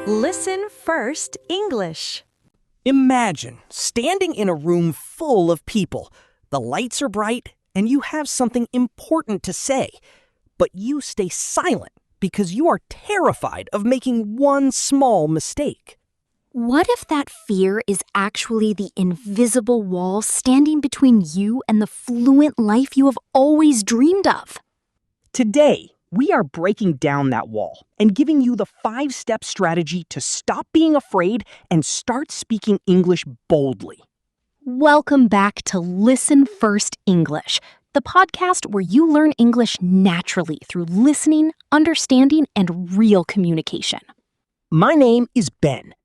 Listen first English. Imagine standing in a room full of people. The lights are bright and you have something important to say, but you stay silent because you are terrified of making one small mistake. What if that fear is actually the invisible wall standing between you and the fluent life you have always dreamed of? Today, we are breaking down that wall and giving you the 5-step strategy to stop being afraid and start speaking English boldly. Welcome back to Listen First English, the podcast where you learn English naturally through listening, understanding, and real communication. My name is Ben.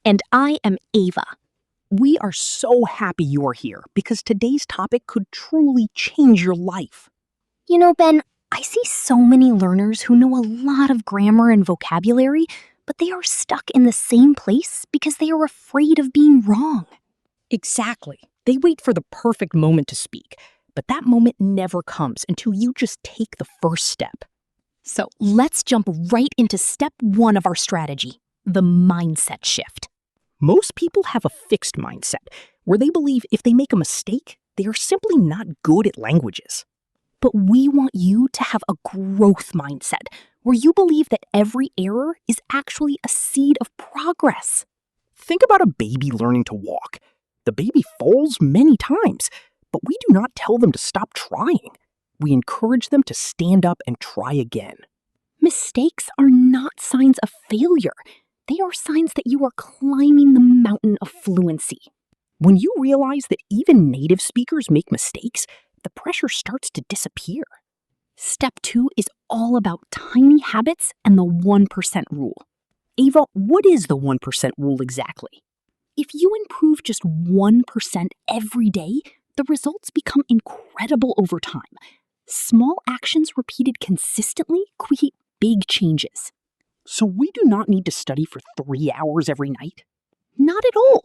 And I am Ava. We are so happy you are here because today's topic could truly change your life. You know, Ben, I see so many learners who know a lot of grammar and vocabulary, but they are stuck in the same place because they are afraid of being wrong. Exactly. They wait for the perfect moment to speak, but that moment never comes until you just take the first step. So let's jump right into step 1 of our strategy, the mindset shift. Most people have a fixed mindset where they believe if they make a mistake, they are simply not good at languages. But we want you to have a growth mindset where you believe that every error is actually a seed of progress. Think about a baby learning to walk. The baby falls many times, but we do not tell them to stop trying. We encourage them to stand up and try again. Mistakes are not signs of failure. They are signs that you are climbing the mountain of fluency. When you realize that even native speakers make mistakes, the pressure starts to disappear. Step 2 is all about tiny habits and the 1% rule. Ava, what is the 1% rule exactly? If you improve just 1% every day, the results become incredible over time. Small actions repeated consistently create big changes. So we do not need to study for 3 hours every night? Not at all.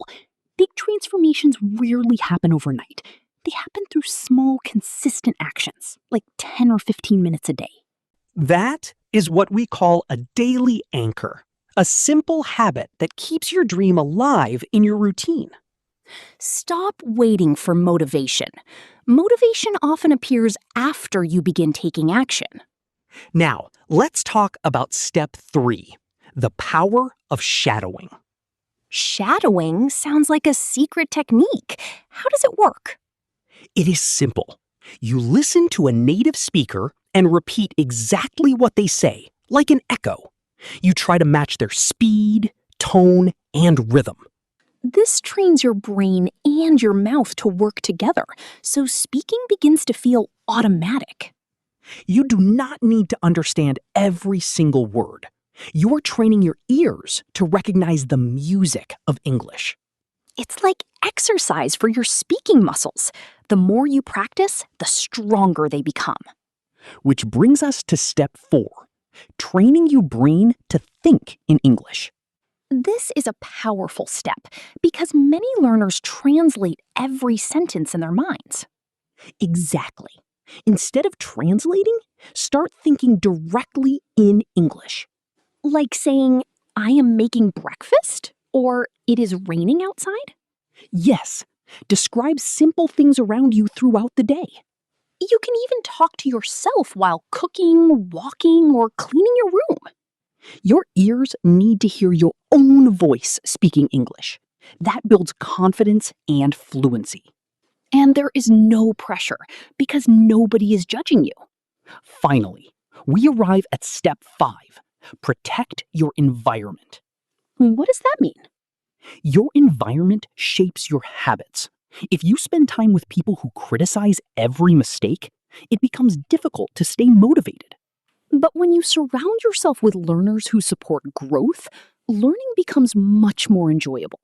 Big transformations rarely happen overnight. They happen through small, consistent actions, like 10 or 15 minutes a day. That is what we call a daily anchor, a simple habit that keeps your dream alive in your routine. Stop waiting for motivation. Motivation often appears after you begin taking action. Now, let's talk about step 3, the power of shadowing. Shadowing sounds like a secret technique. How does it work? It is simple. You listen to a native speaker and repeat exactly what they say, like an echo. You try to match their speed, tone, and rhythm. This trains your brain and your mouth to work together, so speaking begins to feel automatic. You do not need to understand every single word. You're training your ears to recognize the music of English. It's like exercise for your speaking muscles. The more you practice, the stronger they become. Which brings us to step 4, training your brain to think in English. This is a powerful step because many learners translate every sentence in their minds. Exactly. Instead of translating, start thinking directly in English. Like saying, I am making breakfast, or it is raining outside? Yes. Describe simple things around you throughout the day. You can even talk to yourself while cooking, walking, or cleaning your room. Your ears need to hear your own voice speaking English. That builds confidence and fluency. And there is no pressure because nobody is judging you. Finally, we arrive at step 5, protect your environment. What does that mean? Your environment shapes your habits. If you spend time with people who criticize every mistake, it becomes difficult to stay motivated. But when you surround yourself with learners who support growth, learning becomes much more enjoyable.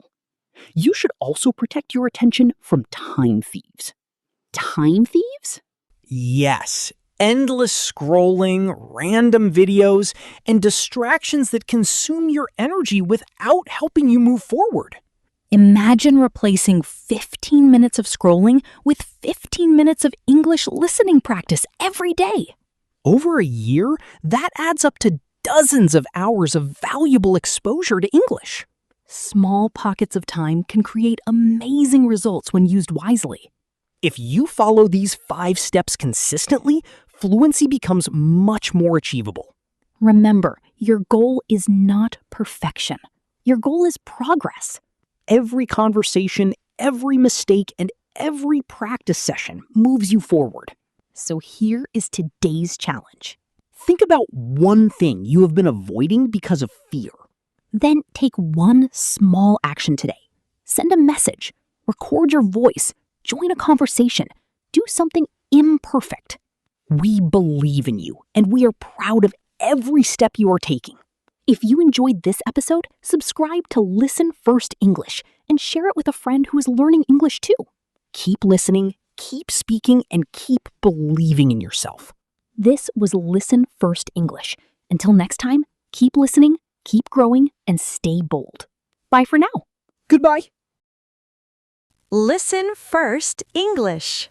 You should also protect your attention from time thieves. Time thieves? Yes. Endless scrolling, random videos, and distractions that consume your energy without helping you move forward. Imagine replacing 15 minutes of scrolling with 15 minutes of English listening practice every day. Over a year, that adds up to dozens of hours of valuable exposure to English. Small pockets of time can create amazing results when used wisely. If you follow these 5 steps consistently, fluency becomes much more achievable. Remember, your goal is not perfection. Your goal is progress. Every conversation, every mistake, and every practice session moves you forward. So here is today's challenge. Think about one thing you have been avoiding because of fear. Then take one small action today. Send a message, record your voice, join a conversation, do something imperfect. We believe in you, and we are proud of every step you are taking. If you enjoyed this episode, subscribe to Listen First English and share it with a friend who is learning English too. Keep listening, keep speaking, and keep believing in yourself. This was Listen First English. Until next time, keep listening, keep growing, and stay bold. Bye for now. Goodbye. Listen First English.